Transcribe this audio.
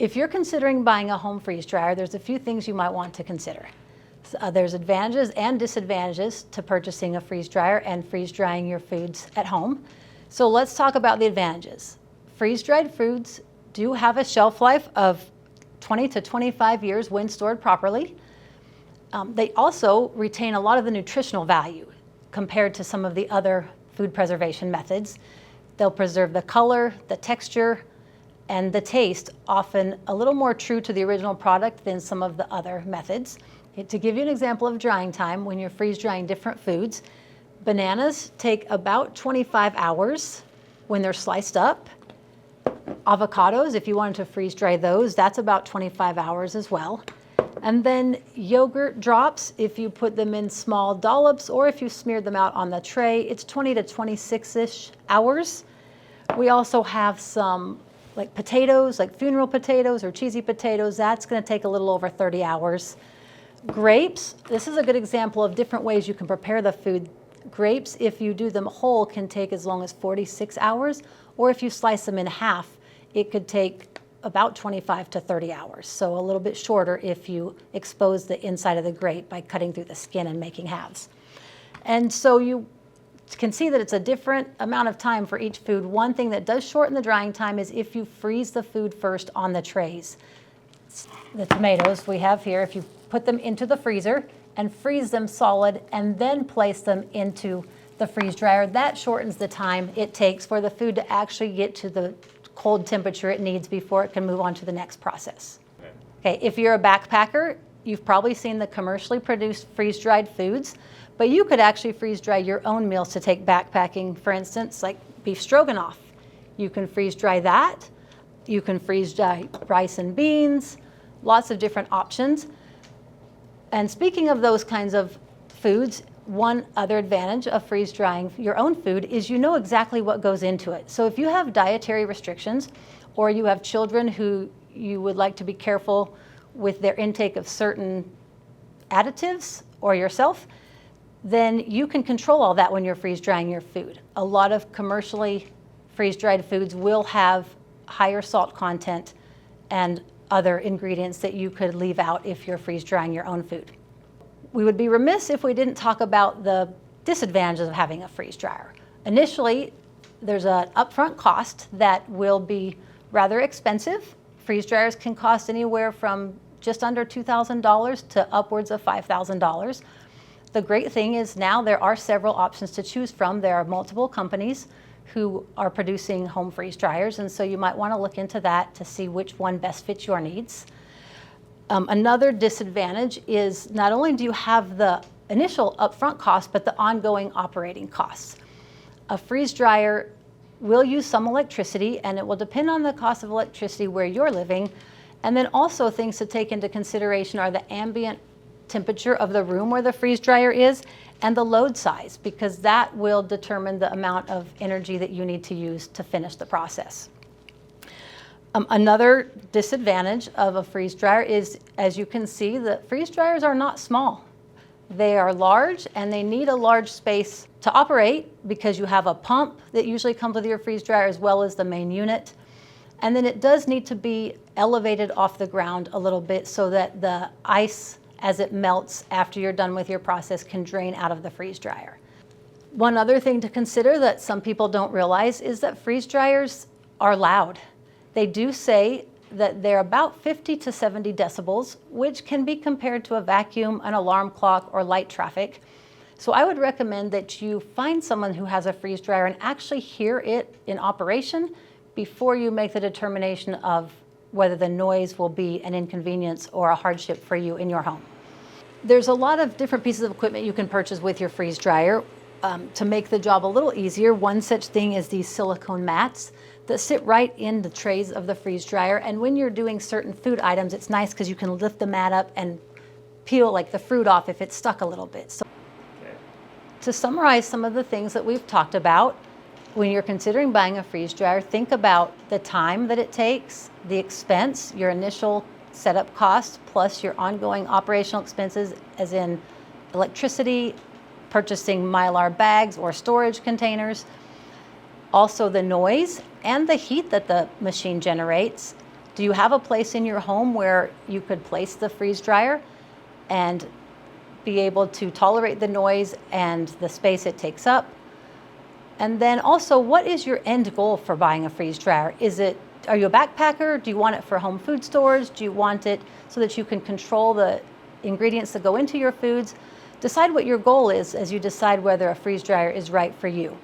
If you're considering buying a home freeze dryer, there's a few things you might want to consider. There's advantages and disadvantages to purchasing a freeze dryer and freeze drying your foods at home. So let's talk about the advantages. Freeze dried foods do have a shelf life of 20 to 25 years when stored properly. They also retain a lot of the nutritional value compared to some of the other food preservation methods. They'll preserve the color, the texture, and the taste, often a little more true to the original product than some of the other methods. To give you an example of drying time, when you're freeze drying different foods, bananas take about 25 hours when they're sliced up. Avocados, if you wanted to freeze dry those, that's about 25 hours as well. And then yogurt drops, if you put them in small dollops or if you smear them out on the tray, it's 20 to 26-ish hours. We also have some like potatoes, like funeral potatoes or cheesy potatoes. That's going to take a little over 30 hours. Grapes, this is a good example of different ways you can prepare the food. Grapes, if you do them whole, can take as long as 46 hours, or if you slice them in half, it could take about 25 to 30 hours. So a little bit shorter if you expose the inside of the grape by cutting through the skin and making halves. And so you can see that it's a different amount of time for each food. One thing that does shorten the drying time is if you freeze the food first on the trays. The tomatoes we have here, if you put them into the freezer and freeze them solid and then place them into the freeze dryer, that shortens the time it takes for the food to actually get to the cold temperature it needs before it can move on to the next process. Okay, if you're a backpacker, you've probably seen the commercially produced freeze-dried foods, but you could actually freeze dry your own meals to take backpacking, for instance, like beef stroganoff. You can freeze dry that. You can freeze dry rice and beans, lots of different options. And speaking of those kinds of foods, one other advantage of freeze drying your own food is you know exactly what goes into it. So if you have dietary restrictions or you have children who you would like to be careful with their intake of certain additives or yourself, then you can control all that when you're freeze drying your food. A lot of commercially freeze dried foods will have higher salt content and other ingredients that you could leave out if you're freeze drying your own food. We would be remiss if we didn't talk about the disadvantages of having a freeze dryer. Initially, there's an upfront cost that will be rather expensive. Freeze dryers can cost anywhere from just under $2,000 to upwards of $5,000. The great thing is now there are several options to choose from. There are multiple companies who are producing home freeze dryers, and so you might want to look into that to see which one best fits your needs. Another disadvantage is not only do you have the initial upfront cost, but the ongoing operating costs. A freeze dryer will use some electricity, and it will depend on the cost of electricity where you're living. And then also things to take into consideration are the ambient temperature of the room where the freeze dryer is and the load size, because that will determine the amount of energy that you need to use to finish the process. Another disadvantage of a freeze dryer is, as you can see, the freeze dryers are not small. They are large and they need a large space to operate because you have a pump that usually comes with your freeze dryer as well as the main unit. And then it does need to be elevated off the ground a little bit so that the ice, as it melts after you're done with your process, can drain out of the freeze dryer. One other thing to consider that some people don't realize is that freeze dryers are loud. They do say that they're about 50 to 70 decibels, which can be compared to a vacuum, an alarm clock, or light traffic. So I would recommend that you find someone who has a freeze dryer and actually hear it in operation before you make the determination of whether the noise will be an inconvenience or a hardship for you in your home. There's a lot of different pieces of equipment you can purchase with your freeze dryer to make the job a little easier. One such thing is these silicone mats that sit right in the trays of the freeze dryer. And when you're doing certain food items, it's nice because you can lift the mat up and peel like the fruit off if it's stuck a little bit. So to summarize some of the things that we've talked about, when you're considering buying a freeze dryer, think about the time that it takes, the expense, your initial setup cost, plus your ongoing operational expenses, as in electricity, purchasing Mylar bags or storage containers, also the noise and the heat that the machine generates, Do you have a place in your home where you could place the freeze dryer and be able to tolerate the noise and the space it takes up? And then also, what is your end goal for buying a freeze dryer? Are you a backpacker? Do you want it for home food stores? Do you want it so that you can control the ingredients that go into your foods? Decide what your goal is as you decide whether a freeze dryer is right for you.